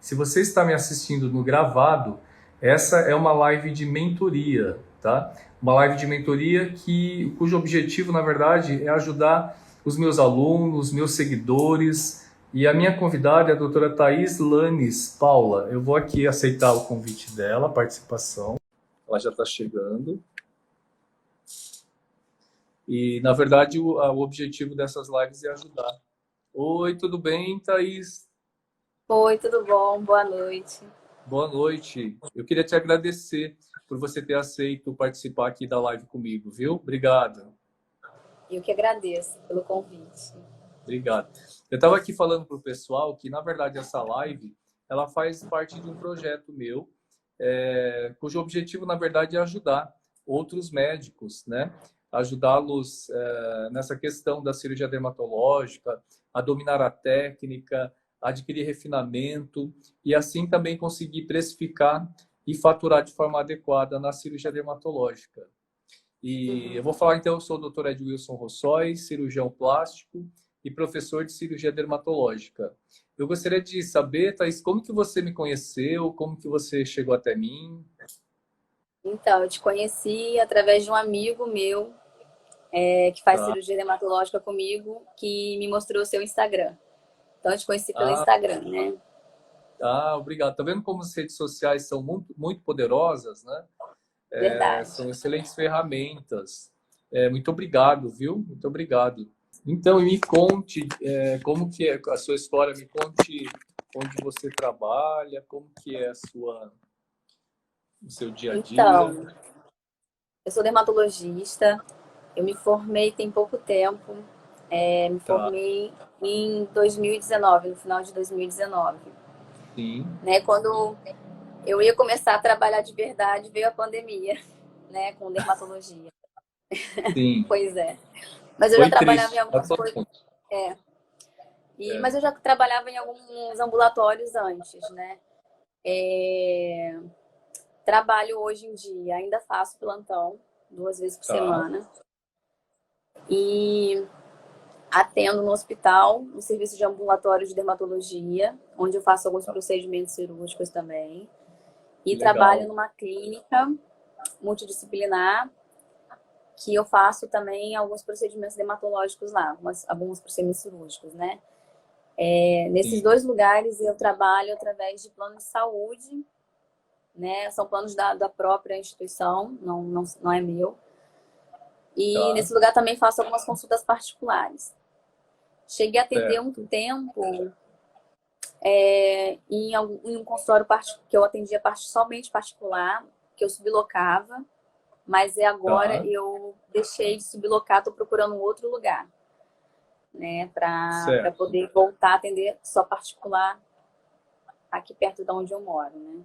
Se você está me assistindo no gravado, essa é uma live de mentoria, tá? Uma live de mentoria cujo objetivo, na verdade, é ajudar os meus alunos, meus seguidores. E a minha convidada é a doutora Thaís Lanes Paula. Eu vou aqui aceitar o convite dela, a participação. Ela já está chegando. E, na verdade, o objetivo dessas lives é ajudar. Oi, tudo bem, Thaís? Oi, tudo bom? Boa noite. Boa noite. Eu queria te agradecer por você ter aceito participar aqui da live comigo, viu? Obrigado. Eu que agradeço pelo convite. Obrigado. Eu estava aqui falando para o pessoal que, na verdade, essa live ela faz parte de um projeto meu, cujo objetivo, na verdade, é ajudar outros médicos, né? Ajudá-los nessa questão da cirurgia dermatológica, a dominar a técnica, a adquirir refinamento e assim também conseguir precificar e faturar de forma adequada na cirurgia dermatológica. E eu vou falar então, eu sou o Dr. Edwilson Rossóis, cirurgião plástico e professor de cirurgia dermatológica. Eu gostaria de saber, Thaís, como que você me conheceu, como que você chegou até mim? Então, eu te conheci através de um amigo meu que faz Tá. cirurgia dermatológica comigo, que me mostrou o seu Instagram. Então, eu te conheci pelo Ah, Instagram, né? obrigado. Tá vendo como as redes sociais são muito, muito poderosas, né? Verdade. São excelentes ferramentas. Muito obrigado, viu? Muito obrigado. Então, me conte como que é a sua história, me conte onde você trabalha, como que é o seu dia a dia. Então, eu sou dermatologista, eu me formei tem pouco tempo, me Tá, formei em 2019, no final de 2019. sim, Né? Quando eu ia começar a trabalhar de verdade, veio a pandemia, né? Com dermatologia. sim. Pois é. Mas eu já Foi trabalhava em triste para algumas todo coisas. mundo. Mas eu já trabalhava em alguns ambulatórios antes, né? É, trabalho hoje em dia, ainda faço plantão 2 vezes por Tá, semana. E atendo no hospital, no serviço de ambulatório de dermatologia, onde eu faço alguns procedimentos cirúrgicos também. que E trabalho legal. numa clínica multidisciplinar, que eu faço também alguns procedimentos dermatológicos lá, alguns procedimentos cirúrgicos, né? Nesses Sim, 2 lugares eu trabalho através de plano de saúde, né? São planos da própria instituição, não é meu. E tá, nesse lugar também faço algumas consultas particulares. Cheguei a atender um certo. tempo em um consultório que eu atendia somente particular, que eu sublocava, mas agora Tá, eu deixei de sublocar, estou procurando um outro lugar, né? Para certo. poder voltar a atender só particular aqui perto de onde eu moro, né?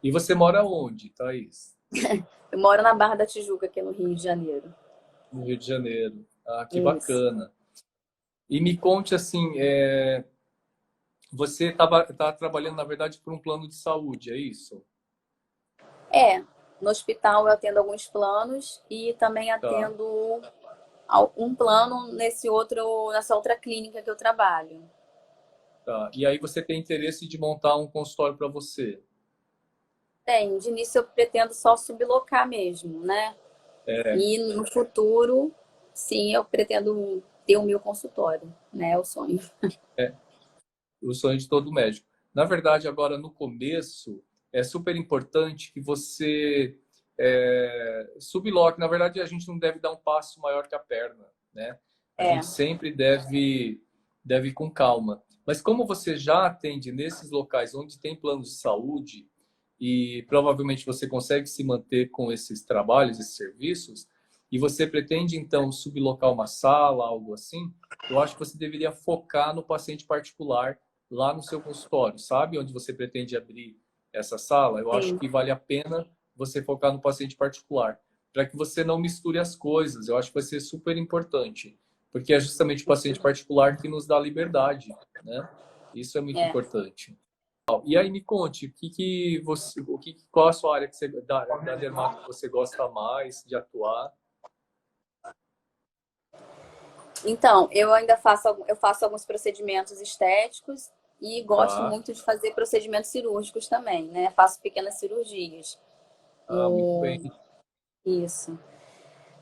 E você mora onde, Thaís? Eu moro na Barra da Tijuca, aqui no Rio de Janeiro. No Rio de Janeiro. Ah, que Isso. bacana. E me conte assim, você tá trabalhando, na verdade, por um plano de saúde, é isso? No hospital eu atendo alguns planos e também Tá, atendo um plano nessa outra clínica que eu trabalho. tá. E aí você tem interesse de montar um consultório para você? De início eu pretendo só sublocar mesmo, né? É, E no futuro, sim, eu pretendo ter o meu consultório, né? É o sonho. é o sonho de todo médico. Na verdade, agora no começo, é super importante que você subloque. Na verdade, a gente não deve dar um passo maior que a perna, né? A É, gente sempre deve ir com calma. Mas como você já atende nesses locais onde tem planos de saúde e provavelmente você consegue se manter com esses trabalhos, esses serviços, e você pretende então sublocar uma sala, algo assim, eu acho que você deveria focar no paciente particular lá no seu consultório, sabe? Onde você pretende abrir essa sala, eu acho sim, que vale a pena você focar no paciente particular, para que você não misture as coisas. Eu acho que vai ser super importante, porque é justamente o paciente particular que nos dá liberdade, né? Isso é muito é. importante. E aí me conte, qual a sua área que da dermato que você gosta mais de atuar? Então, eu faço alguns procedimentos estéticos e gosto Tá. muito de fazer procedimentos cirúrgicos também, né? Faço pequenas cirurgias. Ah, muito bem. Isso.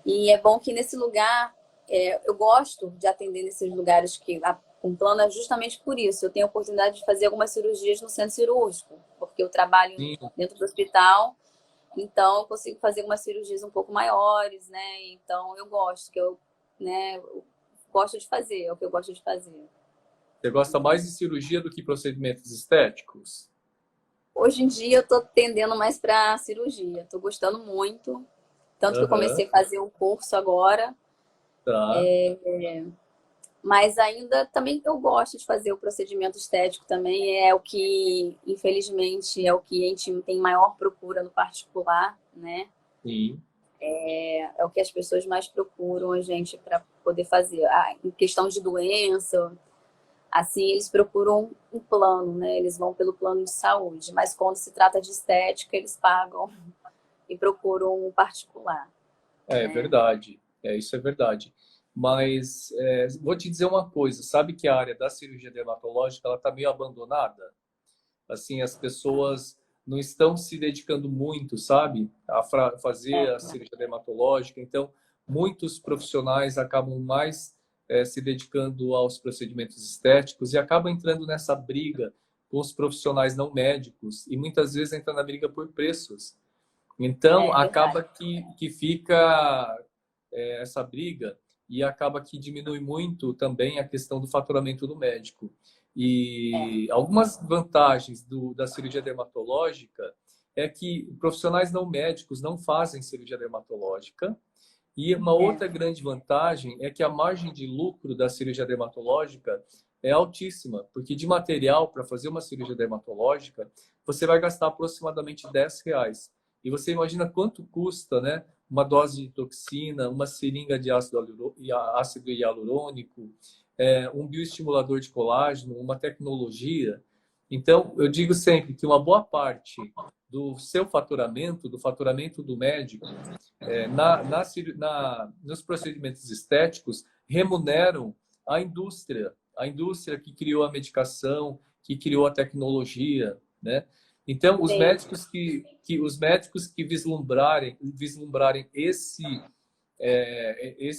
E é bom que nesse lugar, eu gosto de atender nesses lugares que com plano é justamente por isso. Eu tenho a oportunidade de fazer algumas cirurgias no centro cirúrgico, porque eu trabalho Sim, dentro do hospital, então eu consigo fazer algumas cirurgias um pouco maiores, né? Então eu gosto, né, eu gosto de fazer, é o que eu gosto de fazer. você gosta mais de cirurgia do que procedimentos estéticos? Hoje em dia eu tô tendendo mais para cirurgia, tô gostando muito, tanto que eu Aham, comecei a fazer o curso agora. tá. Mas ainda também eu gosto de fazer o procedimento estético também, é o que, infelizmente, é o que a gente tem maior procura no particular, né? Sim. É o que as pessoas mais procuram a gente para poder fazer. Em questão de doença, assim, eles procuram um plano, né? Eles vão pelo plano de saúde, mas quando se trata de estética, eles pagam e procuram um particular, É né? verdade, isso é verdade. Mas vou te dizer uma coisa, sabe que a área da cirurgia dermatológica ela está meio abandonada? Assim, as pessoas não estão se dedicando muito, sabe, a fazer a cirurgia dermatológica. Então, muitos profissionais acabam mais se dedicando aos procedimentos estéticos e acabam entrando nessa briga com os profissionais não médicos e muitas vezes entra na briga por preços. Então, É verdade. acaba que fica essa briga e acaba que diminui muito também a questão do faturamento do médico. É, E algumas vantagens da cirurgia dermatológica é que profissionais não médicos não fazem cirurgia dermatológica. E uma é, outra grande vantagem é que a margem de lucro da cirurgia dermatológica é altíssima, porque de material para fazer uma cirurgia dermatológica, você vai gastar aproximadamente R$ 10. E você imagina quanto custa, né? Uma dose de toxina, uma seringa de ácido hialurônico, um bioestimulador de colágeno, uma tecnologia. Então, eu digo sempre que uma boa parte do seu faturamento, do faturamento do médico, nos procedimentos estéticos, remuneram a indústria que criou a medicação, que criou a tecnologia, né? Então, sim, os médicos que vislumbrarem esse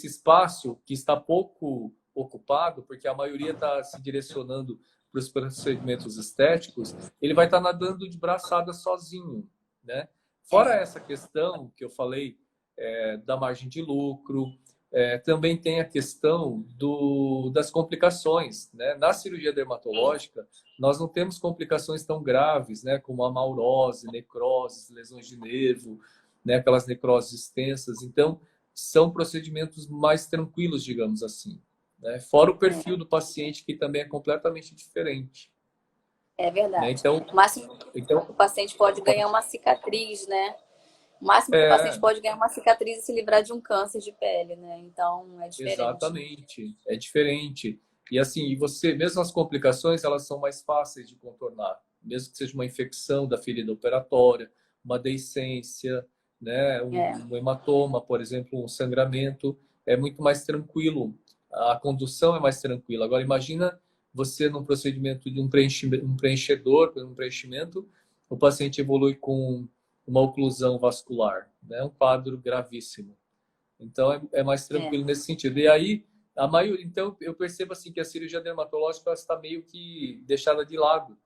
espaço que está pouco ocupado, porque a maioria está se direcionando para os procedimentos estéticos, ele vai estar nadando de braçada sozinho, né? Fora é, essa questão que eu falei da margem de lucro, também tem a questão das complicações, né? Na cirurgia dermatológica, nós não temos complicações tão graves, né? Como a maurose, necroses, lesões de nervo, né? Aquelas necroses extensas. Então, são procedimentos mais tranquilos, digamos assim, né? Fora o perfil é. do paciente, que também é completamente diferente, É né? verdade. Então, O máximo então que o paciente pode ganhar é uma cicatriz, né? O máximo que o paciente é, pode ganhar é uma cicatriz e se livrar de um câncer de pele, né? Então é diferente. exatamente, é diferente. E assim, e você, mesmo as complicações, elas são mais fáceis de contornar, mesmo que seja uma infecção da ferida operatória, uma deiscência, né, É, um hematoma, por exemplo, um sangramento, é muito mais tranquilo. A condução é mais tranquila. Agora, imagina você num procedimento de um preenchedor, um preenchimento, o paciente evolui com uma oclusão vascular, né, um quadro gravíssimo. Então é mais é, tranquilo nesse sentido. E aí a maioria, então eu percebo assim que a cirurgia dermatológica está meio que deixada de lado.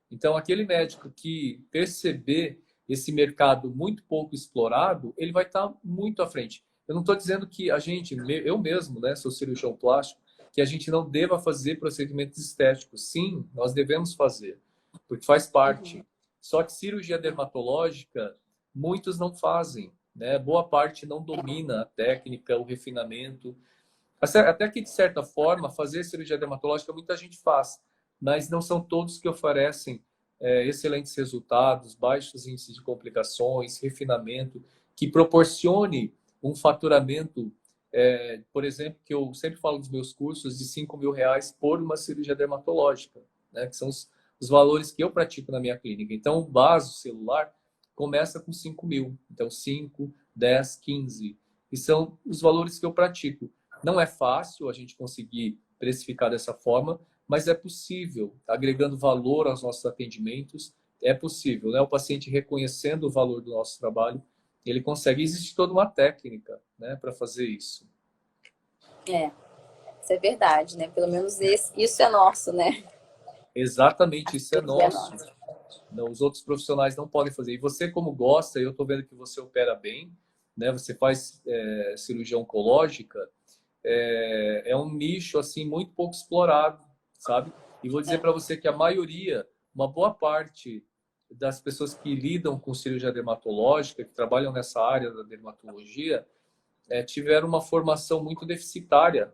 Então aquele médico que perceber esse mercado muito pouco explorado, ele vai estar muito à frente. Eu não estou dizendo que a gente, eu mesmo, né, sou cirurgião plástico, que a gente não deva fazer procedimentos estéticos. Sim, nós devemos fazer, porque faz uhum, parte. Só que cirurgia dermatológica, muitos não fazem, né? Boa parte não domina a técnica, o refinamento. Até que, de certa forma, fazer cirurgia dermatológica muita gente faz, mas não são todos que oferecem excelentes resultados, baixos índices de complicações, refinamento, que proporcione um faturamento, por exemplo, que eu sempre falo dos meus cursos, de R$ 5.000 por uma cirurgia dermatológica, né? Que são os valores que eu pratico na minha clínica. Então, o vaso celular começa com 5.000. Então, 5, 10, 15. E são os valores que eu pratico. Não é fácil a gente conseguir precificar dessa forma, mas é possível, agregando valor aos nossos atendimentos, é possível, né? O paciente reconhecendo o valor do nosso trabalho, ele consegue. Existe toda uma técnica, né, para fazer isso. Isso é verdade, né? Pelo menos isso é nosso, né? Exatamente, isso é Isso é nosso. nosso. Não, os outros profissionais não podem fazer. E você, como gosta, eu estou vendo que você opera bem, né? Você faz cirurgia oncológica, é um nicho assim muito pouco explorado, sabe? E vou dizer para você que a maioria, uma boa parte das pessoas que lidam com cirurgia dermatológica, que trabalham nessa área da dermatologia, tiveram uma formação muito deficitária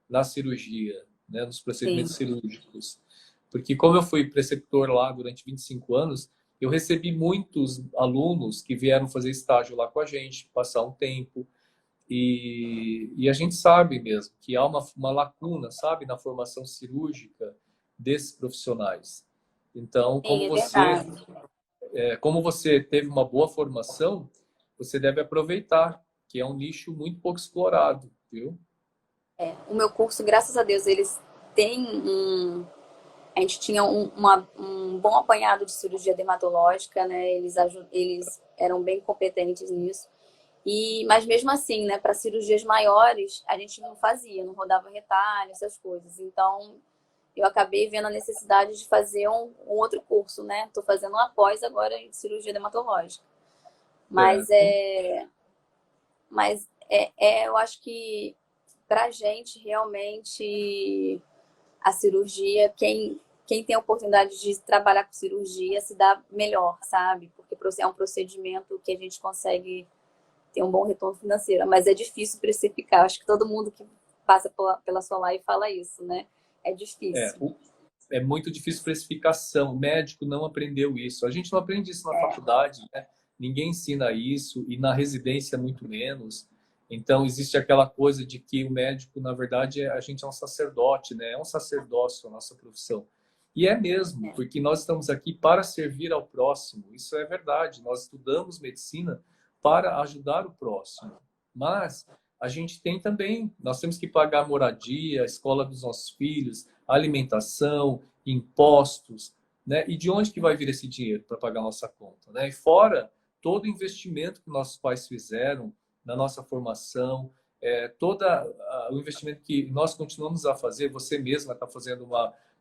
na cirurgia, né? Nos Sim. procedimentos cirúrgicos. Porque como eu fui preceptor lá durante 25 anos, eu recebi muitos alunos que vieram fazer estágio lá com a gente, passar um tempo, e a gente sabe mesmo que há uma lacuna, sabe, na formação cirúrgica desses profissionais. Então, Sim, é verdade. como você teve uma boa formação, você deve aproveitar, que é um nicho muito pouco explorado, viu? O meu curso, graças a Deus, eles têm um. A gente tinha um bom apanhado de cirurgia dermatológica, né? Eles eram bem competentes nisso. Mas mesmo assim, né, para cirurgias maiores, a gente não fazia, não rodava retalho, essas coisas. Então, eu acabei vendo a necessidade de fazer um outro curso, né? Estou fazendo um após agora em cirurgia dermatológica. Mas Certo. eu acho que para a gente realmente a cirurgia, quem tem a oportunidade de trabalhar com cirurgia se dá melhor, sabe? Porque é um procedimento que a gente consegue ter um bom retorno financeiro, mas é difícil precificar. Acho que todo mundo que passa pela sua live fala isso, né? É É, difícil. é muito difícil precificação. O médico não aprendeu isso. A gente não aprende isso na faculdade, né? Ninguém ensina isso, e na residência muito menos. Então, existe aquela coisa de que o médico, na verdade, a gente é um sacerdote, né? É um sacerdócio a nossa profissão. E é mesmo, porque nós estamos aqui para servir ao próximo. Isso é verdade. Nós estudamos medicina para ajudar o próximo. Mas a gente tem também, nós temos que pagar moradia, a escola dos nossos filhos, alimentação, impostos, né? E de onde que vai vir esse dinheiro para pagar a nossa conta, né? E fora todo o investimento que nossos pais fizeram na nossa formação, todo o investimento que nós continuamos a fazer, você mesma está fazendo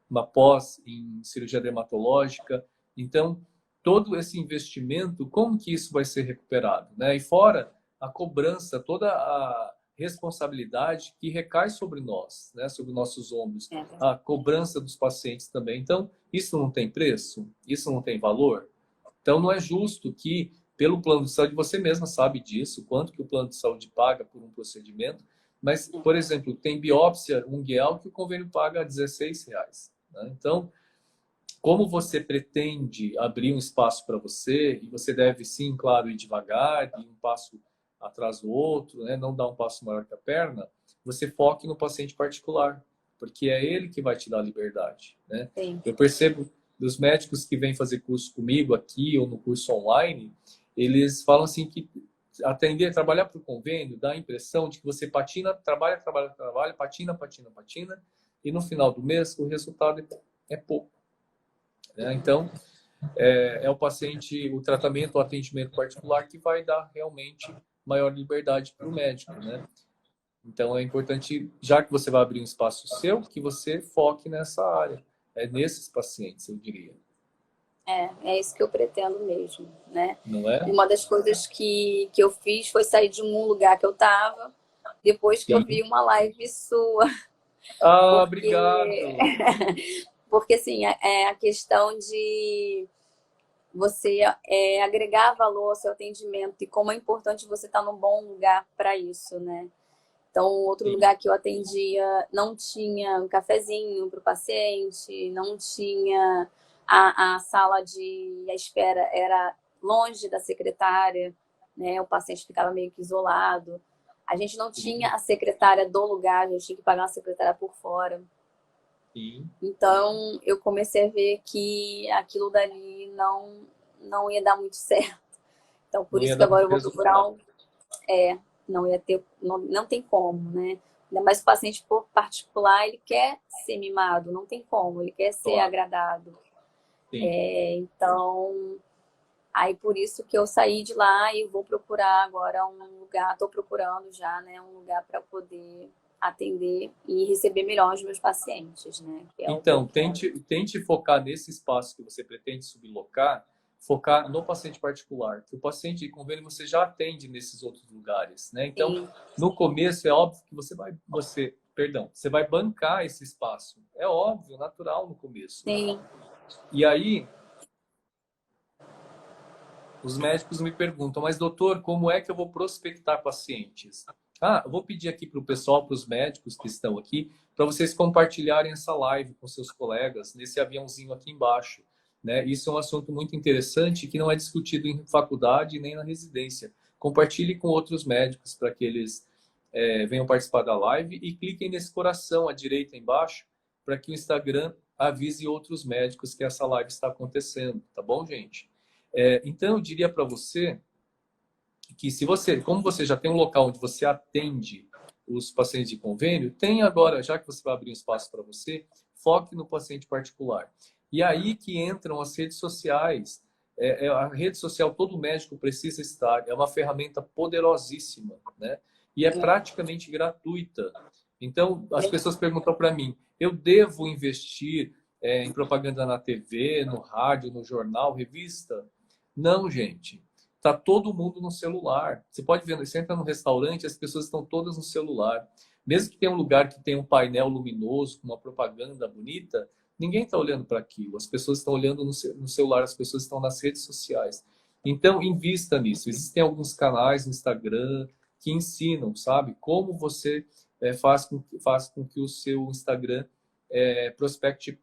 uma pós em cirurgia dermatológica, então todo esse investimento, como que isso vai ser recuperado, né? E fora a cobrança, toda a responsabilidade que recai sobre nós, né? Sobre nossos ombros, a cobrança dos pacientes também. Então, isso não tem preço? Isso não tem valor? Então, não é justo que, pelo plano de saúde, você mesma sabe disso, quanto que o plano de saúde paga por um procedimento, mas, por exemplo, tem biópsia ungueal que o convênio paga R$ 16, né? Então, como você pretende abrir um espaço para você, e você deve sim, claro, ir devagar, ir um passo atrás do outro, né? Não dar um passo maior que a perna, você foque no paciente particular, porque é ele que vai te dar liberdade, né? Sim. Eu percebo dos médicos que vêm fazer curso comigo aqui ou no curso online, eles falam assim que trabalhar por convênio dá a impressão de que você patina, trabalha, trabalha, trabalha, patina, patina, patina, e no final do mês o resultado é pouco, né? Então, o paciente, o tratamento, o atendimento particular que vai dar realmente maior liberdade para o médico, né? Então, é importante, já que você vai abrir um espaço seu, que você foque nessa área, nesses pacientes, eu diria. É isso que eu pretendo mesmo, né? Não é? E uma das coisas que eu fiz foi sair de um lugar que eu estava depois que eu vi Sim. uma live sua, Ah, porque obrigado. porque assim, é a questão de você agregar valor ao seu atendimento e como é importante você estar num bom lugar para isso, né? Então, outro Sim. lugar que eu atendia não tinha um cafezinho para o paciente, não tinha a sala de a espera era longe da secretária, né? O paciente ficava meio que isolado. A gente não Sim. tinha a secretária do lugar, a gente tinha que pagar uma secretária por fora. Sim. Então, eu comecei a ver que aquilo dali não ia dar muito certo. Então, por Não ia isso que dar agora muito eu vou procurar resultado. não ia ter, não tem como, né? Ainda mais o paciente particular, ele quer ser mimado, não tem como, ele quer ser Claro. agradado. Sim. Então, aí por isso que eu saí de lá e vou procurar agora um lugar, estou procurando já, né, um lugar para poder atender e receber melhor os meus pacientes, né? Que é o que eu Então, quero. tente focar nesse espaço que você pretende sublocar, focar no paciente particular. Que o paciente de convênio você já atende nesses outros lugares, né? Então, Sim, no começo é óbvio que você vai bancar esse espaço. É óbvio, natural no começo. sim. E aí, os médicos me perguntam, mas doutor, como é que eu vou prospectar pacientes? Ah, eu vou pedir aqui para o pessoal, para os médicos que estão aqui, para vocês compartilharem essa live com seus colegas nesse aviãozinho aqui embaixo. Né? Isso é um assunto muito interessante que não é discutido em faculdade nem na residência. Compartilhe com outros médicos para que eles venham participar da live e cliquem nesse coração à direita embaixo para que o Instagram avise outros médicos que essa live está acontecendo. Tá bom, gente? Então, eu diria para você que se você, como você já tem um local onde você atende os pacientes de convênio, tem agora, já que você vai abrir um espaço para você, foque no paciente particular. E aí que entram as redes sociais. A rede social todo médico precisa estar. É uma ferramenta poderosíssima, né? E é praticamente gratuita. Então, as pessoas perguntam para mim, eu devo investir em propaganda na TV, no rádio, no jornal, revista? Não, gente. Tá todo mundo no celular. Você pode ver, você entra no restaurante, as pessoas estão todas no celular. Mesmo que tenha um lugar que tenha um painel luminoso, com uma propaganda bonita, ninguém está olhando para aquilo. As pessoas estão olhando no celular, as pessoas estão nas redes sociais. Então, invista nisso. Existem alguns canais no Instagram que ensinam, sabe, como você faz com que o seu Instagram prospecte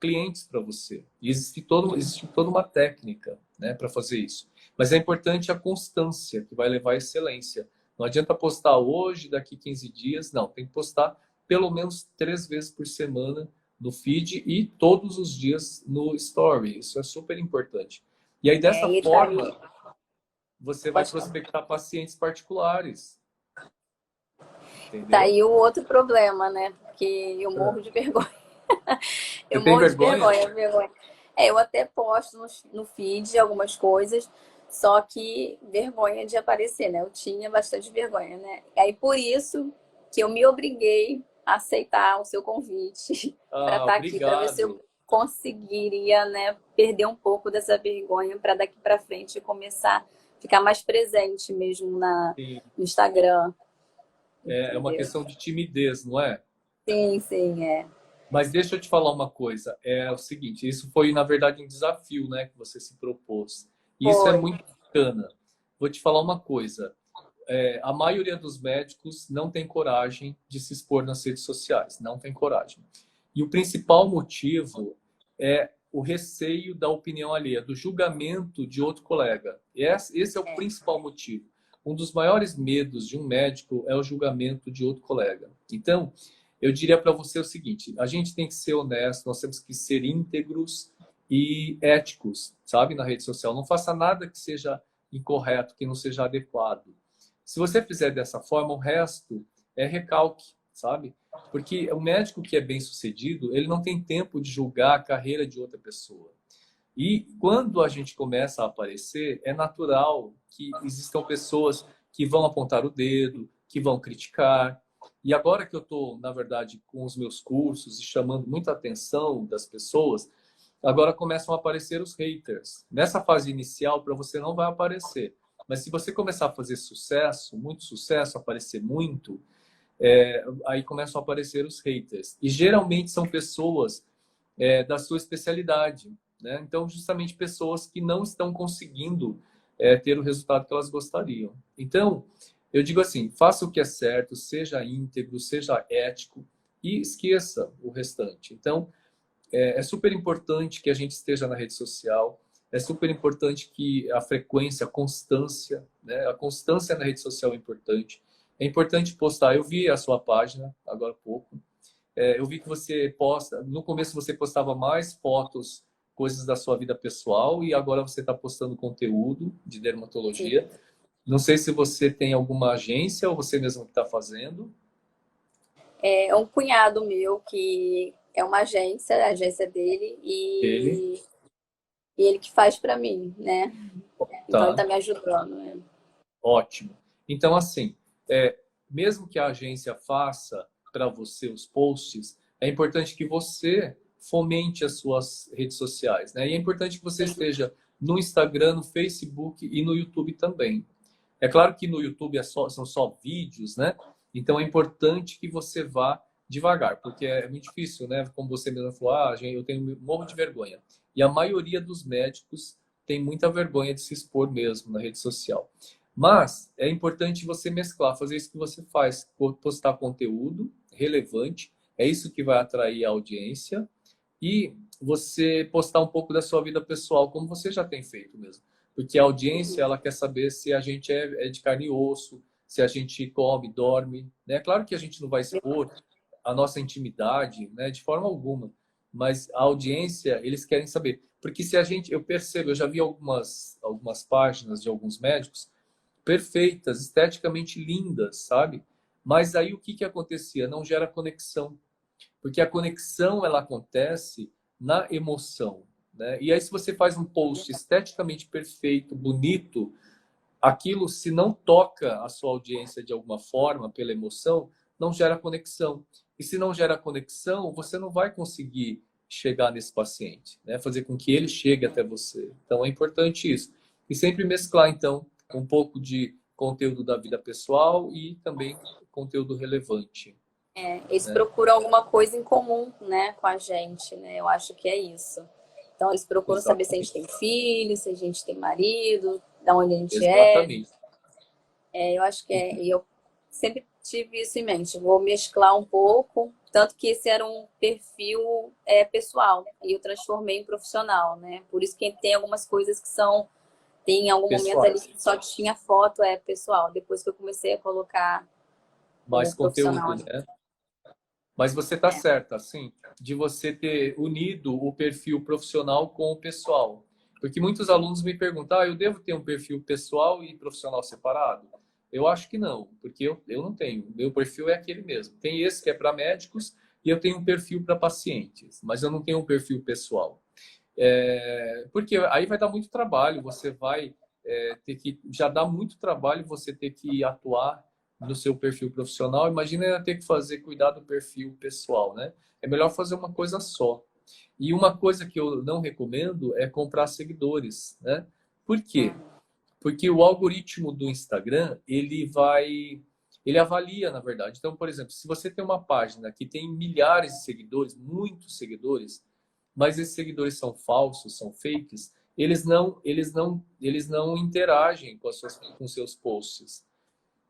clientes para você. E existe toda uma técnica, né, para fazer isso. Mas é importante a constância, que vai levar à excelência. Não adianta postar hoje, daqui 15 dias. Não, tem que postar pelo menos 3 vezes por semana no feed e todos os dias no story. Isso é super importante. E aí, dessa E forma, você vai pode falar. prospectar pacientes particulares. Tá Entendeu? aí o outro problema, né? Porque eu morro É. de vergonha. Você Eu tem morro de vergonha? vergonha, vergonha. Eu até posto no feed algumas coisas, só que vergonha de aparecer, né? Eu tinha bastante vergonha, né? E aí por isso que eu me obriguei a aceitar o seu convite para Ah, estar aqui, para ver se eu obrigado. conseguiria, né, perder um pouco dessa vergonha para daqui para frente começar a ficar mais presente mesmo Sim. no Instagram, É uma entendeu? questão de timidez, não é? Sim, sim, é. Mas deixa eu te falar uma coisa. É o seguinte, isso foi, na verdade, um desafio, né, que você se propôs. E isso é Foi. muito bacana. Vou te falar uma coisa. A maioria dos médicos não tem coragem de se expor nas redes sociais. Não tem coragem. E o principal motivo é o receio da opinião alheia, do julgamento de outro colega. Esse é o principal motivo. Um dos maiores medos de um médico é o julgamento de outro colega. Então, eu diria para você o seguinte: a gente tem que ser honesto, nós temos que ser íntegros e éticos, sabe, na rede social. Não faça nada que seja incorreto, que não seja adequado. Se você fizer dessa forma, o resto é recalque, sabe? Porque o médico que é bem sucedido, ele não tem tempo de julgar a carreira de outra pessoa. E quando a gente começa a aparecer, é natural que existam pessoas que vão apontar o dedo, que vão criticar. E agora que eu estou, na verdade, com os meus cursos e chamando muita atenção das pessoas, agora começam a aparecer os haters. Nessa fase inicial, para você não vai aparecer. Mas se você começar a fazer sucesso, muito sucesso, aparecer muito, aí começam a aparecer os haters. E geralmente são pessoas da sua especialidade, né? Então, justamente pessoas que não estão conseguindo ter o resultado que elas gostariam. Então, eu digo assim, faça o que é certo, seja íntegro, seja ético e esqueça o restante. Então, é super importante que a gente esteja na rede social, é super importante que a frequência, a constância, né? A constância na rede social é importante. É importante postar. Eu vi a sua página agora há pouco. Eu vi que você posta. No começo você postava mais fotos, coisas da sua vida pessoal, e agora você está postando conteúdo de Sim. dermatologia. Não sei se você tem alguma agência ou você mesmo que está fazendo. É um cunhado meu que é uma agência, a agência dele, Ele, e ele que faz para mim, né? Então ele tá, tá me ajudando, né? ótimo. Então, assim, mesmo que a agência faça para você os posts, é importante que você fomente as suas redes sociais, né? E é importante que você esteja no Instagram, no Facebook e no YouTube também. É claro que no YouTube são só vídeos, né? Então é importante que você vá devagar, porque é muito difícil, né? Como você mesmo falou, gente, eu tenho morro de vergonha. E a maioria dos médicos tem muita vergonha de se expor mesmo na rede social. Mas é importante você mesclar, fazer isso que você faz, postar conteúdo relevante, é isso que vai atrair a audiência, e você postar um pouco da sua vida pessoal, como você já tem feito mesmo. Porque a audiência, ela quer saber se a gente é de carne e osso, se a gente come, dorme. Né? Claro que a gente não vai expor a nossa intimidade, né, de forma alguma, mas a audiência, eles querem saber. Porque se a gente, eu percebo, eu já vi algumas páginas de alguns médicos perfeitas, esteticamente lindas, sabe? Mas aí o que que acontecia? Não gera conexão, porque a conexão ela acontece na emoção, né? E aí se você faz um post esteticamente perfeito, bonito, aquilo se não toca a sua audiência de alguma forma pela emoção, não gera conexão. E se não gera conexão, você não vai conseguir chegar nesse paciente, né? Fazer com que ele chegue até você. Então é importante isso. E sempre mesclar então um pouco de conteúdo da vida pessoal e também conteúdo relevante, Eles né? procuram alguma coisa em comum, né, com a gente, né? Eu acho que é isso. Então eles procuram saber se a gente Exatamente. tem filho, se a gente tem marido, da onde a gente é. Exatamente. Eu acho que é. E eu sempre tive isso em mente. Vou mesclar um pouco, tanto que esse era um perfil pessoal e eu transformei em profissional, né? Por isso que tem algumas coisas que são tem algum momento ali Pessoais. que só tinha foto pessoal. Depois que eu comecei a colocar o Mais profissional. conteúdo, né? Mas você está certa, assim, de você ter unido o perfil profissional com o pessoal. Porque muitos alunos me perguntam, eu devo ter um perfil pessoal e profissional separado? Eu acho que não, porque eu não tenho. Meu perfil é aquele mesmo. Tem esse que é para médicos e eu tenho um perfil para pacientes, mas eu não tenho um perfil pessoal. Porque aí vai dar muito trabalho, você vai ter que. Já dá muito trabalho você ter que atuar no seu perfil profissional. Imagina ter que fazer cuidar do perfil pessoal, né? É melhor fazer uma coisa só. E uma coisa que eu não recomendo é comprar seguidores, né? Por quê? Porque o algoritmo do Instagram, ele avalia, na verdade. Então, por exemplo, se você tem uma página que tem milhares de seguidores, muitos seguidores, mas esses seguidores são falsos, são fakes, eles não interagem com seus posts.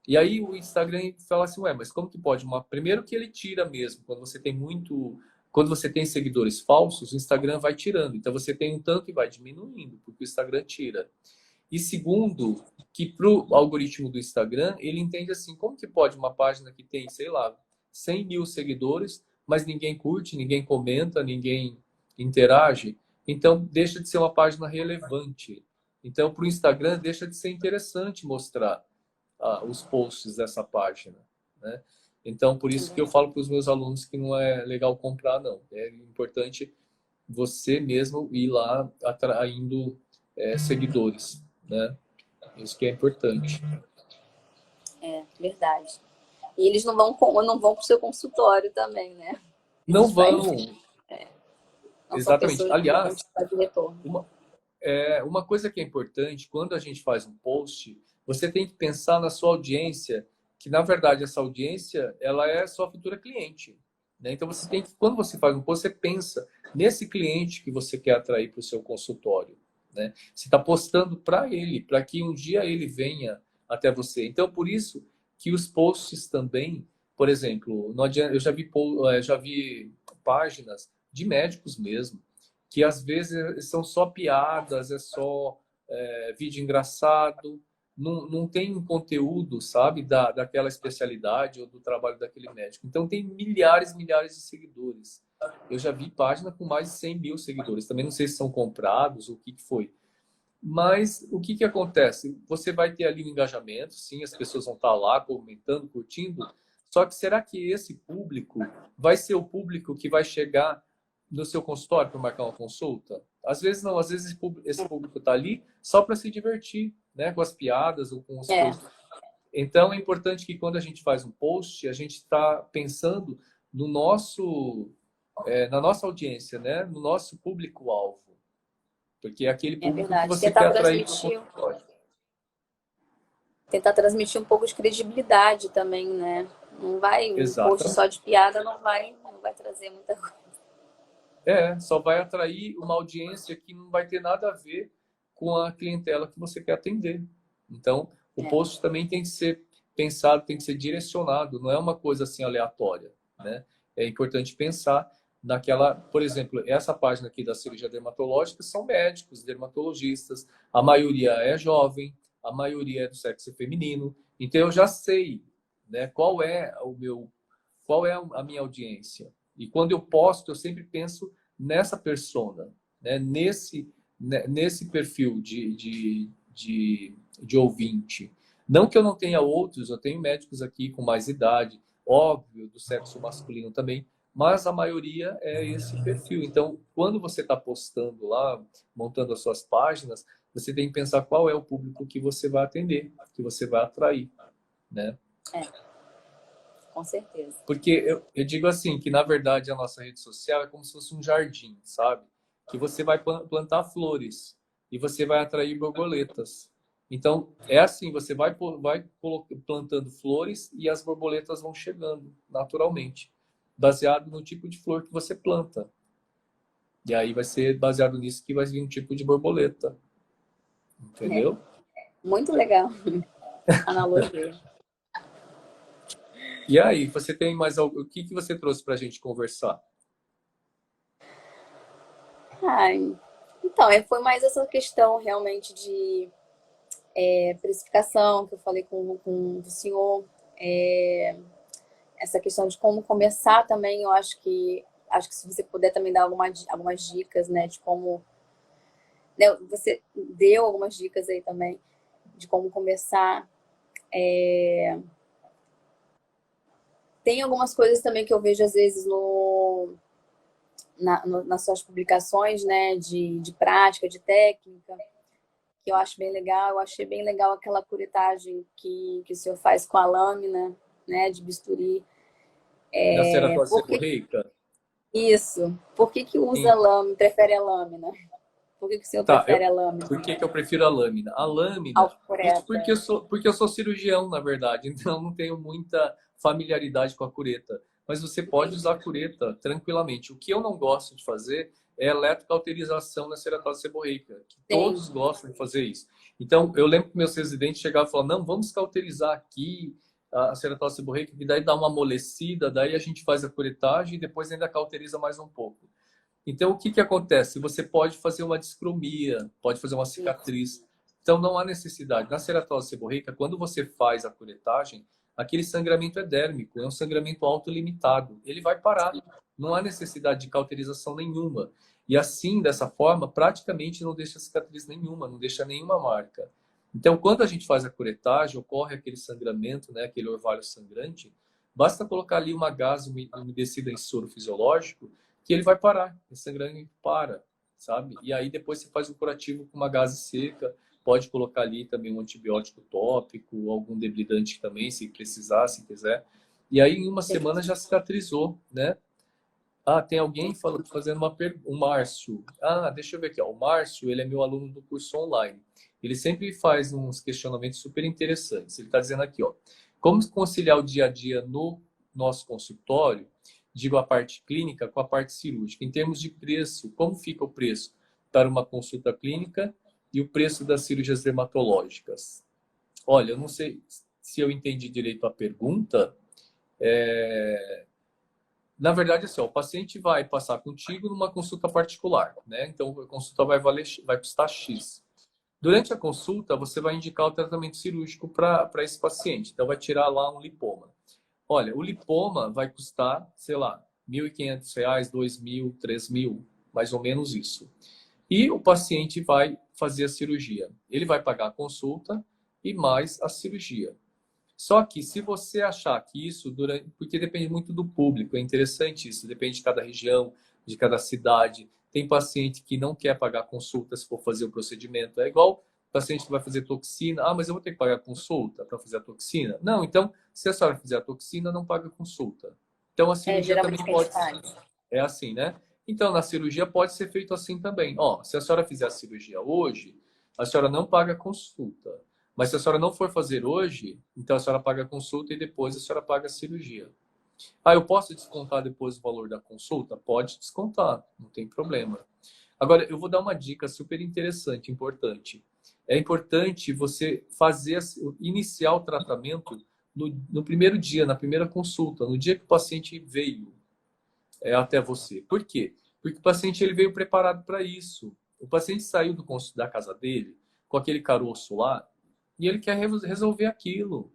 E aí o Instagram fala assim, ué, mas como que pode? Primeiro que ele tira mesmo, quando você tem seguidores falsos, o Instagram vai tirando. Então você tem um tanto e vai diminuindo, porque o Instagram tira. E segundo, que para o algoritmo do Instagram, ele entende assim, como que pode uma página que tem, sei lá, 100 mil seguidores, mas ninguém curte, ninguém comenta, ninguém interage? Então, deixa de ser uma página relevante. Então, para o Instagram, deixa de ser interessante mostrar os posts dessa página, né? Então, por isso que eu falo para os meus alunos que não é legal comprar, não. É importante você mesmo ir lá atraindo seguidores, né? Isso que é importante. Verdade. E eles não vão para o seu consultório também, né? Não Eles vão, pedem, não são exatamente. pessoas que vão Aliás, te fazer retorno. uma coisa que é importante, quando a gente faz um post, você tem que pensar na sua audiência, que na verdade essa audiência, ela é sua futura cliente, né? Então você tem que, quando você faz um post, você pensa nesse cliente que você quer atrair para o seu consultório, né? Você está postando para ele, para que um dia ele venha até você. Então por isso que os posts também, por exemplo, não adianta, eu já vi páginas de médicos mesmo que às vezes são só piadas, é só vídeo engraçado, não tem um conteúdo, sabe, daquela especialidade ou do trabalho daquele médico. Então tem milhares, milhares de seguidores. Eu já vi página com mais de 100 mil seguidores. Também não sei se são comprados ou o que foi. Mas o que acontece? Você vai ter ali um engajamento, sim, as pessoas vão estar lá comentando, curtindo, Só que será que esse público vai ser o público que vai chegar no seu consultório para marcar uma consulta? Às vezes não, às vezes esse público está ali só para se divertir, né? Com as piadas ou com os É, posts. Então é importante que quando a gente faz um post, a gente está pensando no nosso, na nossa audiência, né? No nosso público-alvo. Porque é aquele é público que verdade. você quer atrair para o consultório. Tentar transmitir um pouco de credibilidade também, né? Não vai, um post Exatamente. só de piada não vai trazer muita coisa. Só vai atrair uma audiência que não vai ter nada a ver com a clientela que você quer atender. Então, o post também tem que ser pensado, tem que ser direcionado, não é uma coisa assim aleatória, né? É importante pensar naquela, por exemplo, essa página aqui da cirurgia dermatológica são médicos, dermatologistas, a maioria é jovem, a maioria é do sexo feminino, então eu já sei, né, qual é a minha audiência. E quando eu posto, eu sempre penso nessa persona, né? Nesse perfil de ouvinte. Não que eu não tenha outros, eu tenho médicos aqui com mais idade, óbvio, do sexo masculino também, mas a maioria é esse perfil. Então, quando você está postando lá, montando as suas páginas, você tem que pensar qual é o público que você vai atender, que você vai atrair, né? Com certeza. Porque eu digo assim, que na verdade a nossa rede social é como se fosse um jardim, sabe? Que você vai plantar flores e você vai atrair borboletas. Então, é assim, você vai plantando flores e as borboletas vão chegando naturalmente, baseado no tipo de flor que você planta. E aí vai ser baseado nisso que vai vir um tipo de borboleta. Entendeu? Muito legal. Analogia. E aí, você tem mais algo? O que você trouxe para a gente conversar? Ai, então, foi mais essa questão realmente de precificação que eu falei com o senhor. Essa questão de como começar também, eu acho que se você puder também dar algumas dicas, né, de como, né, você deu algumas dicas aí também de como começar. Tem algumas coisas também que eu vejo às vezes nas suas publicações, né, de prática, de técnica, que eu acho bem legal. Eu achei bem legal aquela curetagem que o senhor faz com a lâmina, né, de bisturi. Na ceratose Por que seborreica? isso? Por que usa Sim. lâmina, prefere a lâmina? Por que o senhor Tá, prefere a lâmina? por que eu prefiro a lâmina? A lâmina, isso Alcoreta. porque eu sou cirurgião, na verdade, então não tenho muita familiaridade com a cureta. Mas você pode usar a cureta tranquilamente. O que eu não gosto de fazer é eletrocauterização na ceratose seborreica, que Sim, todos gostam de fazer isso. Então, eu lembro que meus residentes chegavam e falavam, não, vamos cauterizar aqui a ceratose seborreica, que daí dá uma amolecida, daí a gente faz a curetagem e depois ainda cauteriza mais um pouco. Então, o que que acontece? Você pode fazer uma discromia, pode fazer uma cicatriz. Então, não há necessidade. Na ceratose seborreica, quando você faz a curetagem, aquele sangramento é dérmico, é um sangramento autolimitado. Ele vai parar. Não há necessidade de cauterização nenhuma. E assim, dessa forma, praticamente não deixa cicatriz nenhuma, não deixa nenhuma marca. Então, quando a gente faz a curetagem, ocorre aquele sangramento, né, aquele orvalho sangrante, basta colocar ali uma gase umedecida em soro fisiológico que ele vai parar, esse sangramento para, sabe? E aí depois você faz um curativo com uma gase seca, pode colocar ali também um antibiótico tópico, algum debridante também, se precisar, se quiser. E aí em uma semana já cicatrizou, né? Ah, tem alguém fazendo uma pergunta, o Márcio. Ah, deixa eu ver aqui, ó. O Márcio, ele é meu aluno do curso online. Ele sempre faz uns questionamentos super interessantes. Ele está dizendo aqui, ó, como conciliar o dia a dia no nosso consultório, digo a parte clínica com a parte cirúrgica. Em termos de preço, como fica o preço para uma consulta clínica e o preço das cirurgias dermatológicas? Olha, eu não sei se eu entendi direito a pergunta. Na verdade, assim, ó, o paciente vai passar contigo numa consulta particular, né? Então, a consulta vai custar X. Durante a consulta, você vai indicar o tratamento cirúrgico para esse paciente. Então, vai tirar lá um lipoma. Olha, o lipoma vai custar, sei lá, R$ 1.500, 2.000, 3.000, mais ou menos isso. E o paciente vai fazer a cirurgia. Ele vai pagar a consulta e mais a cirurgia. Só que se você achar que isso durante, porque depende muito do público, é interessante isso, depende de cada região, de cada cidade. Tem paciente que não quer pagar consulta se for fazer o procedimento. É igual paciente que vai fazer toxina. Ah, mas eu vou ter que pagar consulta para fazer a toxina? Não, então, se a senhora fizer a toxina, não paga consulta. Então, a cirurgia também pode... É assim, né? Então, na cirurgia pode ser feito assim também. Ó, se a senhora fizer a cirurgia hoje, a senhora não paga consulta. Mas se a senhora não for fazer hoje, então a senhora paga a consulta e depois a senhora paga a cirurgia. Ah, eu posso descontar depois o valor da consulta? Pode descontar, não tem problema. Agora, eu vou dar uma dica super interessante, importante. É importante você fazer, iniciar o tratamento no primeiro dia, na primeira consulta, no dia que o paciente veio até você. Por quê? Porque o paciente ele veio preparado para isso. O paciente saiu da casa dele com aquele caroço lá e ele quer resolver aquilo.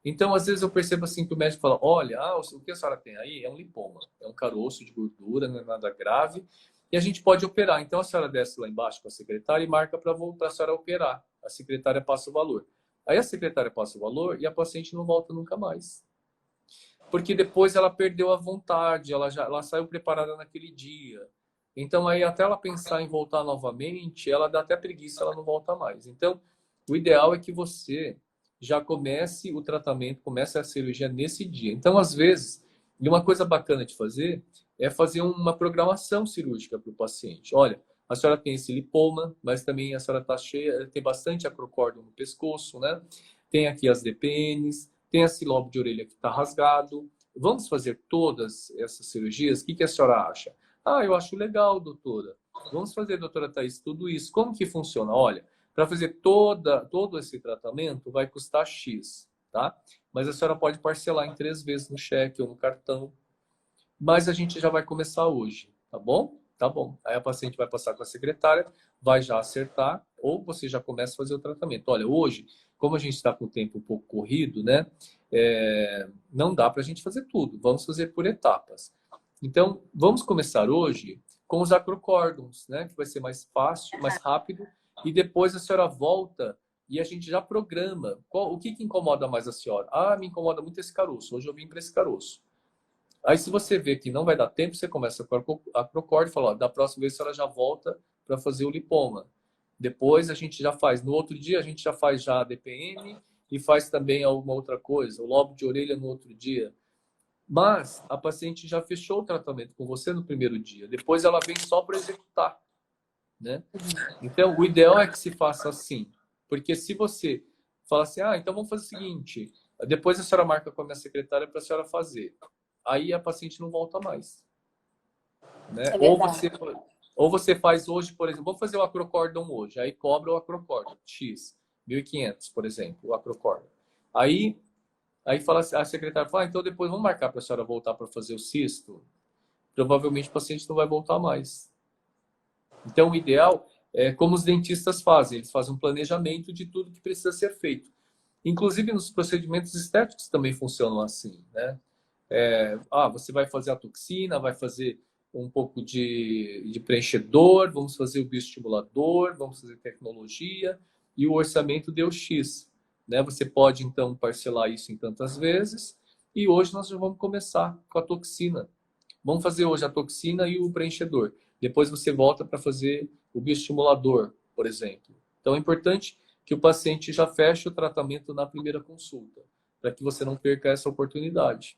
Então, às vezes eu percebo assim que o médico fala, olha, o que a senhora tem aí é um lipoma, é um caroço de gordura, não é nada grave, e a gente pode operar. Então, a senhora desce lá embaixo com a secretária e marca para voltar a senhora a operar. A secretária passa o valor. Aí a secretária passa o valor e a paciente não volta nunca mais. Porque depois ela perdeu a vontade, ela saiu preparada naquele dia. Então, aí até ela pensar em voltar novamente, ela dá até preguiça, ela não volta mais. Então, o ideal é que você já comece o tratamento, comece a cirurgia nesse dia. Então, às vezes, e uma coisa bacana de fazer é fazer uma programação cirúrgica para o paciente. Olha, a senhora tem esse lipoma, mas também a senhora está cheia, tem bastante acrocórdon no pescoço, né? Tem aqui as DPNs, tem esse lobo de orelha que está rasgado. Vamos fazer todas essas cirurgias? O que a senhora acha? Ah, eu acho legal, doutora. Vamos fazer, doutora Thaís, tudo isso. Como que funciona? Olha, para fazer todo esse tratamento vai custar X, tá? Mas a senhora pode parcelar em 3 vezes no cheque ou no cartão. Mas a gente já vai começar hoje, tá bom? Tá bom. Aí a paciente vai passar com a secretária, vai já acertar, ou você já começa a fazer o tratamento. Olha, hoje, como a gente está com o tempo um pouco corrido, né? Não dá para a gente fazer tudo. Vamos fazer por etapas. Então, vamos começar hoje com os acrocórdons, né? Que vai ser mais fácil, mais rápido. E depois a senhora volta e a gente já programa. O que incomoda mais a senhora? Ah, me incomoda muito esse caroço. Hoje eu vim para esse caroço. Aí, se você vê que não vai dar tempo, você começa com a acrocórdio e fala, ó, da próxima vez a senhora já volta para fazer o lipoma. Depois a gente já faz. No outro dia, a gente já faz já a DPM e faz também alguma outra coisa. O lobo de orelha no outro dia. Mas a paciente já fechou o tratamento com você no primeiro dia. Depois ela vem só para executar, né? Então, o ideal é que se faça assim. Porque se você fala assim, então vamos fazer o seguinte, depois a senhora marca com a minha secretária para a senhora fazer. Aí a paciente não volta mais. Né? É Ou você faz hoje, por exemplo, vamos fazer o acrocórdon hoje, aí cobra o acrocórdon, X, 1.500, por exemplo, o acrocórdon. Aí fala, a secretária fala, então depois vamos marcar para a senhora voltar para fazer o cisto. Provavelmente o paciente não vai voltar mais. Então, o ideal é como os dentistas fazem, eles fazem um planejamento de tudo que precisa ser feito. Inclusive, nos procedimentos estéticos também funcionam assim, né? Você vai fazer a toxina, vai fazer um pouco de preenchedor, vamos fazer o bioestimulador, vamos fazer tecnologia e o orçamento deu X. Né? Você pode, então, parcelar isso em tantas vezes e hoje nós já vamos começar com a toxina. Vamos fazer hoje a toxina e o preenchedor. Depois você volta para fazer o bioestimulador, por exemplo. Então, é importante que o paciente já feche o tratamento na primeira consulta, para que você não perca essa oportunidade.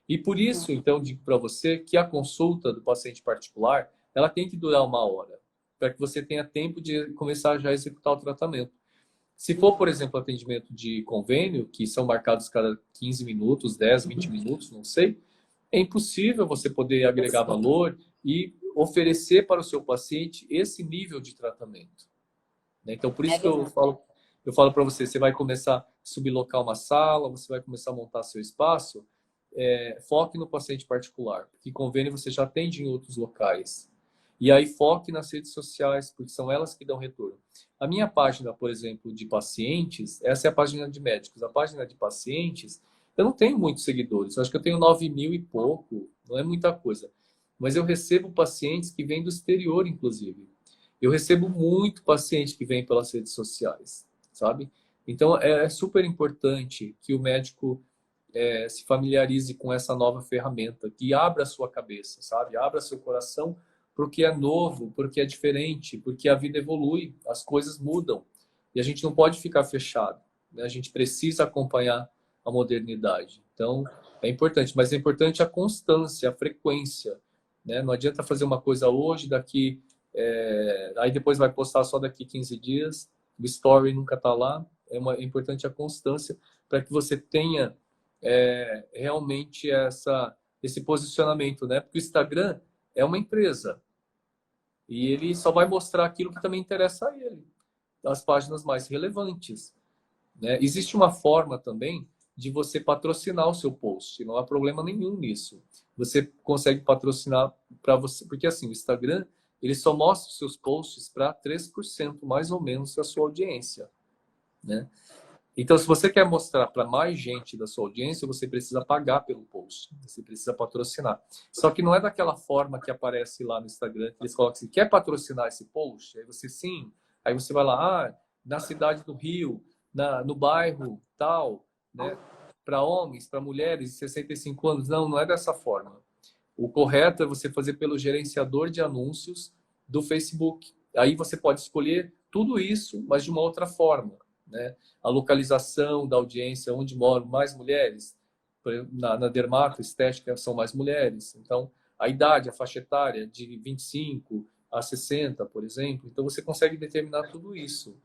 E por isso, então, digo para você que a consulta do paciente particular, ela tem que durar 1 hora, para que você tenha tempo de começar já a executar o tratamento. Se for, por exemplo, atendimento de convênio, que são marcados cada 15 minutos, 10, 20 minutos, não sei, é impossível você poder agregar valor e oferecer para o seu paciente esse nível de tratamento. Então, por isso que eu falo para você, você vai começar a sublocar uma sala, você vai começar a montar seu espaço, foque no paciente particular, porque convênio você já atende em outros locais. E aí foque nas redes sociais, porque são elas que dão retorno. A minha página, por exemplo, de pacientes, essa é a página de médicos. A página de pacientes, eu não tenho muitos seguidores, acho que eu tenho 9.000 e pouco, não é muita coisa. Mas eu recebo pacientes que vêm do exterior, inclusive. Eu recebo muito paciente que vem pelas redes sociais, sabe? Então, é super importante que o médico se familiarize com essa nova ferramenta, que abra a sua cabeça, sabe? Abra seu coração porque é novo, porque é diferente, porque a vida evolui, as coisas mudam. E a gente não pode ficar fechado, né? A gente precisa acompanhar a modernidade. Então, é importante, mas é importante a constância, a frequência, né? Não adianta fazer uma coisa hoje, aí depois vai postar só daqui 15 dias, o story nunca está lá. É importante a constância para que você tenha realmente esse posicionamento, né? Porque o Instagram é uma empresa e ele só vai mostrar aquilo que também interessa a ele, as páginas mais relevantes, né? Existe uma forma também de você patrocinar o seu post, não há problema nenhum nisso. Você consegue patrocinar para você, porque assim, o Instagram, ele só mostra os seus posts para 3% mais ou menos da sua audiência, né? Então, se você quer mostrar para mais gente da sua audiência, você precisa pagar pelo post, você precisa patrocinar. Só que não é daquela forma que aparece lá no Instagram, que eles colocam assim, quer patrocinar esse post? Aí você, sim. Aí você vai lá, na cidade do Rio, no bairro tal, né? Para homens, para mulheres de 65 anos. Não, não é dessa forma. O correto é você fazer pelo gerenciador de anúncios do Facebook. Aí você pode escolher tudo isso, mas de uma outra forma, né? A localização da audiência, onde moram mais mulheres, na dermato estética são mais mulheres. Então, a idade, a faixa etária de 25 a 60, por exemplo. Então, você consegue determinar tudo isso.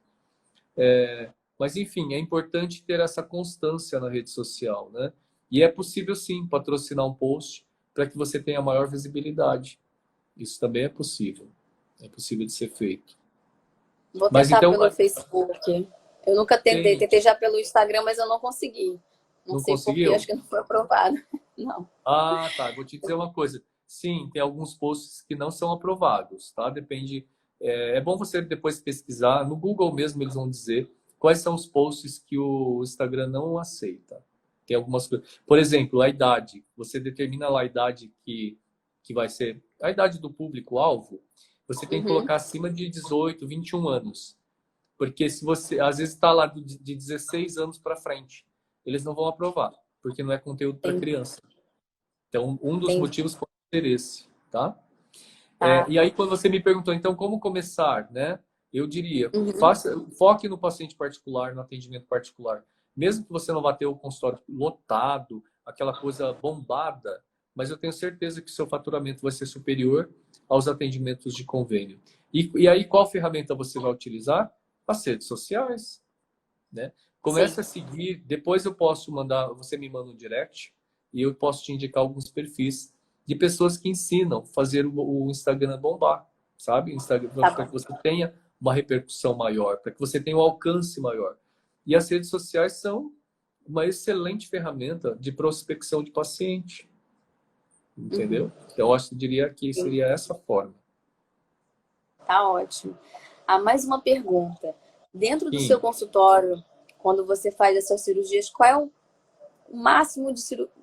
Mas, enfim, é importante ter essa constância na rede social, né? E é possível, sim, patrocinar um post para que você tenha maior visibilidade. Isso também é possível. É possível de ser feito. Vou Mas, tentar então, pelo Facebook. Eu nunca tentei. tem... Tentei já pelo Instagram, mas eu não consegui. Não Não sei por quê, acho conseguiu? que não foi aprovado. Não. Ah, tá. Vou te dizer uma coisa. Sim, tem alguns posts que não são aprovados, tá? Depende. É bom você depois pesquisar. No Google mesmo eles vão dizer quais são os posts que o Instagram não aceita. Tem algumas coisas. Por exemplo, a idade. Você determina lá a idade que vai ser a idade do público-alvo. Você tem que Uhum. colocar acima de 18, 21 anos. Porque se você, às vezes, está lá de 16 anos para frente, eles não vão aprovar, porque não é conteúdo para Entendi. criança. Então, um dos Entendi. motivos pode ser esse, tá? Tá. E aí, quando você me perguntou, então, como começar, né? Eu diria, Uhum. foque no paciente particular, no atendimento particular. Mesmo que você não vá ter o consultório lotado, aquela coisa bombada, mas eu tenho certeza que o seu faturamento vai ser superior aos atendimentos de convênio. E aí, qual ferramenta você vai utilizar? As redes sociais, né? Sim. Comece a seguir, depois eu posso mandar, você me manda um direct e eu posso te indicar alguns perfis de pessoas que ensinam a fazer o Instagram bombar, sabe? Instagram, Tá para bom. que você tenha uma repercussão maior, para que você tenha um alcance maior. E as redes sociais são uma excelente ferramenta de prospecção de paciente, Uhum. entendeu? Então, eu diria que Sim. seria essa forma. Tá ótimo. Mais uma pergunta. Dentro do seu Sim. consultório, quando você faz essas cirurgias, qual é o máximo de cirurgia?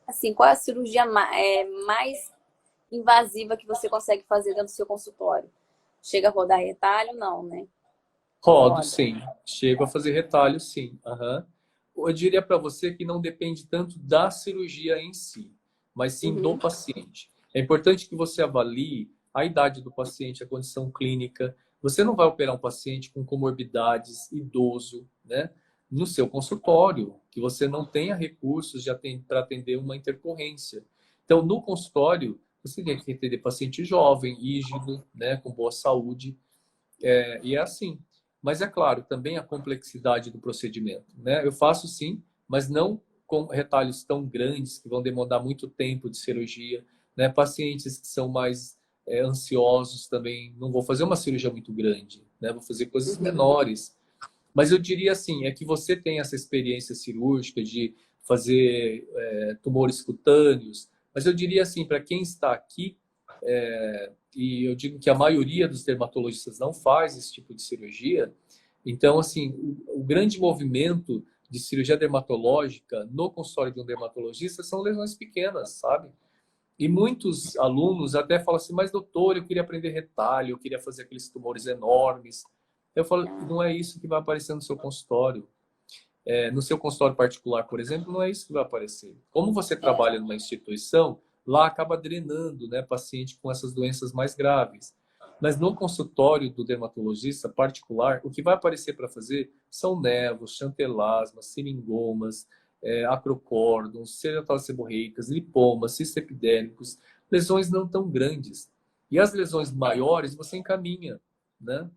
Assim, qual é a cirurgia mais invasiva que você consegue fazer dentro do seu consultório? Chega a rodar retalho? Não, né? Não Rodo, roda. sim. Chego a fazer retalho, sim. Aham. Eu diria para você que não depende tanto da cirurgia em si, mas sim do Uhum. paciente. É importante que você avalie a idade do paciente, a condição clínica. Você não vai operar um paciente com comorbidades, idoso, né? No seu consultório, que você não tenha recursos para atender uma intercorrência. Então, no consultório, você tem que atender paciente jovem, rígido, né? Com boa saúde. E é assim. Mas é claro, também a complexidade do procedimento, né? Eu faço sim, mas não com retalhos tão grandes que vão demandar muito tempo de cirurgia, né? Pacientes que são mais ansiosos também, não vou fazer uma cirurgia muito grande, né? Vou fazer coisas Uhum. menores. Mas eu diria assim, é que você tem essa experiência cirúrgica de fazer tumores cutâneos, mas eu diria assim, para quem está aqui, e eu digo que a maioria dos dermatologistas não faz esse tipo de cirurgia. Então, assim, o grande movimento de cirurgia dermatológica no consultório de um dermatologista são lesões pequenas, sabe? E muitos alunos até falam assim, mas doutor, eu queria aprender retalho, eu queria fazer aqueles tumores enormes. Eu falo, não é isso que vai aparecer no seu consultório. No seu consultório particular, por exemplo, não é isso que vai aparecer. Como você É, trabalha numa instituição, lá acaba drenando, né, paciente com essas doenças mais graves. Mas no consultório do dermatologista particular, o que vai aparecer para fazer são nevos, chantelasmas, seringomas, acrocórdons, ceratose seborreicas, lipomas, cistos epidérmicos, lesões não tão grandes. E as lesões maiores você encaminha, né?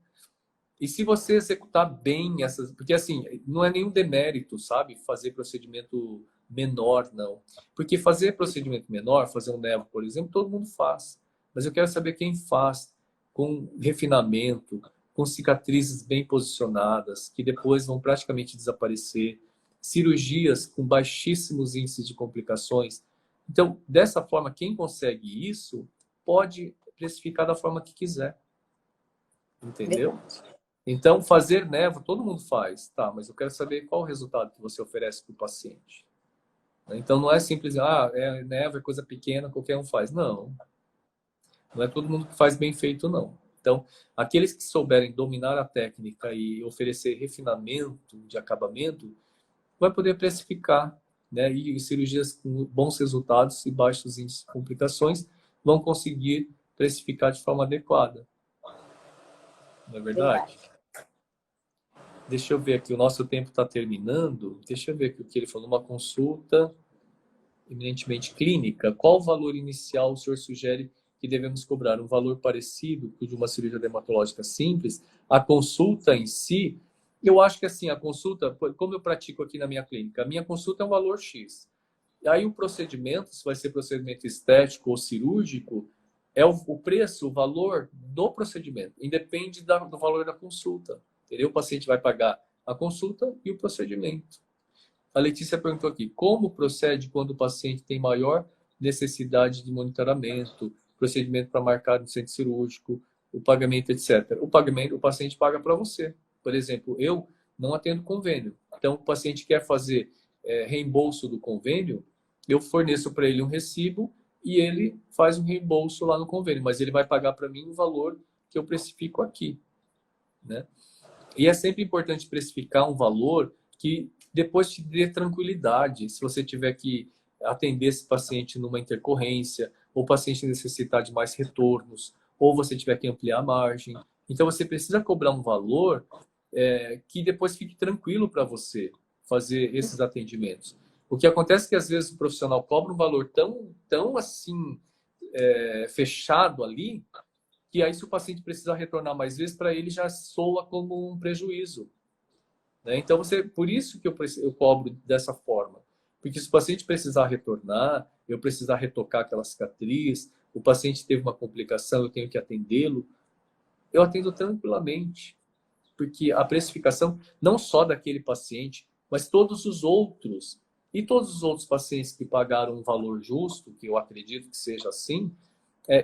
E se você executar bem essas. Porque, assim, não é nenhum demérito, sabe? Fazer procedimento menor, não. Porque fazer procedimento menor, fazer um nevo, por exemplo, todo mundo faz. Mas eu quero saber quem faz com refinamento, com cicatrizes bem posicionadas, que depois vão praticamente desaparecer, cirurgias com baixíssimos índices de complicações. Então, dessa forma, quem consegue isso pode precificar da forma que quiser. Entendeu? verdade. Então, fazer névoa, todo mundo faz, tá? Mas eu quero saber qual o resultado que você oferece para o paciente. Então, não é simples, névoa é coisa pequena, qualquer um faz. Não, não é todo mundo que faz bem feito, não. Então, aqueles que souberem dominar a técnica e oferecer refinamento de acabamento, vai poder precificar, né? E cirurgias com bons resultados e baixos índices de complicações vão conseguir precificar de forma adequada. Não é verdade? Verdade. Deixa eu ver aqui, o nosso tempo está terminando. Deixa eu ver aqui o que ele falou. Uma consulta eminentemente clínica. Qual o valor inicial o senhor sugere que devemos cobrar? Um valor parecido com o de uma cirurgia dermatológica simples? A consulta em si, eu acho que assim, a consulta, como eu pratico aqui na minha clínica, a minha consulta é um valor X. E aí o procedimento, se vai ser procedimento estético ou cirúrgico, é o preço, o valor do procedimento. Independe do valor da consulta. Entendeu? O paciente vai pagar a consulta e o procedimento. A Letícia perguntou aqui, como procede quando o paciente tem maior necessidade de monitoramento, procedimento para marcar no centro cirúrgico, o pagamento, etc. O pagamento, o paciente paga para você. Por exemplo, eu não atendo convênio. Então, o paciente quer fazer reembolso do convênio, eu forneço para ele um recibo e ele faz um reembolso lá no convênio, mas ele vai pagar para mim o valor que eu precifico aqui, né? E é sempre importante precificar um valor que depois te dê tranquilidade. Se você tiver que atender esse paciente numa intercorrência, ou o paciente necessitar de mais retornos, ou você tiver que ampliar a margem. Então você precisa cobrar um valor que depois fique tranquilo para você fazer esses atendimentos. O que acontece é que às vezes o profissional cobra um valor tão assim fechado ali que aí se o paciente precisar retornar mais vezes, para ele já soa como um prejuízo. Né? Então, por isso que eu cobro dessa forma. Porque se o paciente precisar retornar, eu precisar retocar aquela cicatriz, o paciente teve uma complicação, eu tenho que atendê-lo, eu atendo tranquilamente. Porque a precificação, não só daquele paciente, mas todos os outros, e todos os outros pacientes que pagaram um valor justo, que eu acredito que seja assim,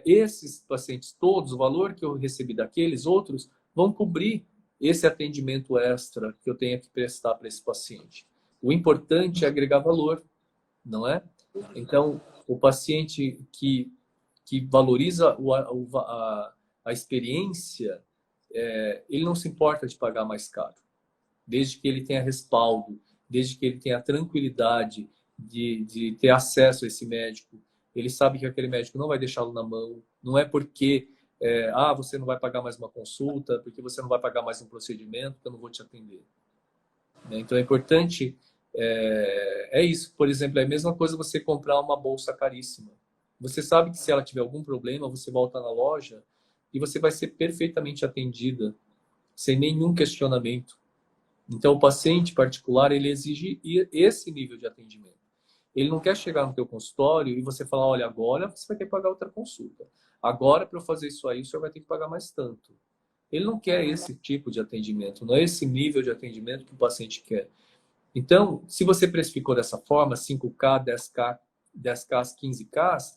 esses pacientes todos, o valor que eu recebi daqueles outros, vão cobrir esse atendimento extra que eu tenha que prestar para esse paciente. O importante é agregar valor, não é? Então, o paciente que valoriza a experiência, ele não se importa de pagar mais caro, desde que ele tenha respaldo, desde que ele tenha tranquilidade de ter acesso a esse médico. Ele sabe que aquele médico não vai deixá-lo na mão. Não é porque você não vai pagar mais uma consulta, porque você não vai pagar mais um procedimento, que eu não vou te atender. Né? Então é importante, isso. Por exemplo, é a mesma coisa você comprar uma bolsa caríssima. Você sabe que se ela tiver algum problema, você volta na loja e você vai ser perfeitamente atendida, sem nenhum questionamento. Então, o paciente particular, ele exige esse nível de atendimento. Ele não quer chegar no teu consultório e você falar, olha, agora você vai ter que pagar outra consulta. Agora, para eu fazer isso aí, o senhor vai ter que pagar mais tanto. Ele não quer esse tipo de atendimento, não é esse nível de atendimento que o paciente quer. Então, se você precificou dessa forma, 5K, 10K, 10K, 15K,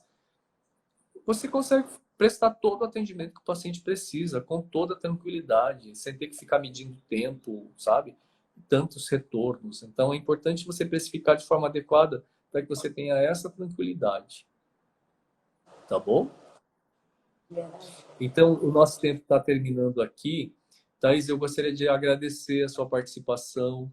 você consegue prestar todo o atendimento que o paciente precisa, com toda tranquilidade, sem ter que ficar medindo tempo, sabe? Tantos retornos. Então, é importante você precificar de forma adequada para que você tenha essa tranquilidade. Tá bom? Verdade. Então, o nosso tempo está terminando aqui. Thaís, eu gostaria de agradecer a sua participação.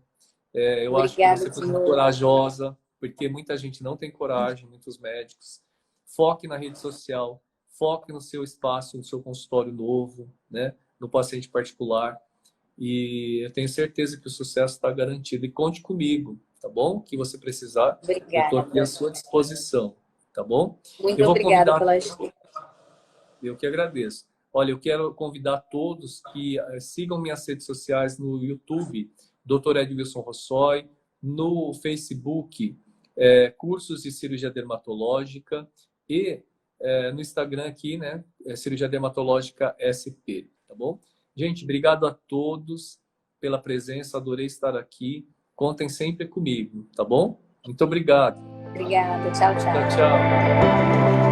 Eu acho que Obrigada, você foi muito senhor. corajosa, porque muita gente não tem coragem, muitos médicos. Foque na rede social, foque no seu espaço, no seu consultório novo, né? No paciente particular. E eu tenho certeza que o sucesso está garantido. E conte comigo, tá bom? O que você precisar, eu estou aqui à Obrigada. sua disposição, tá bom? Muito Eu vou obrigada convidar, pelas... eu que agradeço. Olha, eu quero convidar todos que sigam minhas redes sociais no YouTube, Dr. Edilson Rossoi, no Facebook, Cursos de Cirurgia Dermatológica, e no Instagram aqui, né, Cirurgia Dermatológica SP, tá bom? Gente, obrigado a todos pela presença, adorei estar aqui. Contem sempre comigo, tá bom? Muito obrigado. Obrigada. Tchau, Tchau, tchau. tchau.